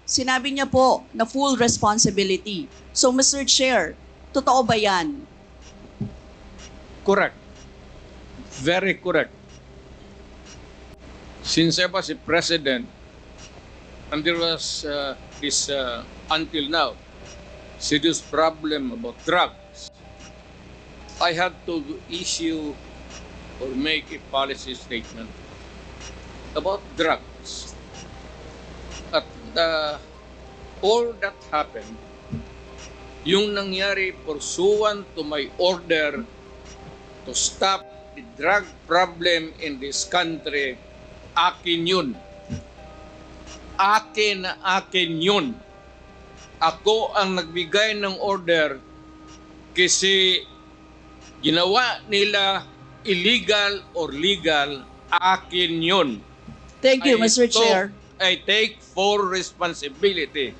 Sinabi niya po na full responsibility. So Mr. Chair, totoo ba yan? Correct. Very correct. Since I was a president, and there was this, until now, serious problem about drugs, I had to issue or make a policy statement about drugs. At all that happened, yung nangyari pursuant to my order to stop the drug problem in this country, akin yun. Akin yun. Ako ang nagbigay ng order kasi ginawa nila illegal or legal, akin yun. Thank you, Mr. Chair. I take full responsibility.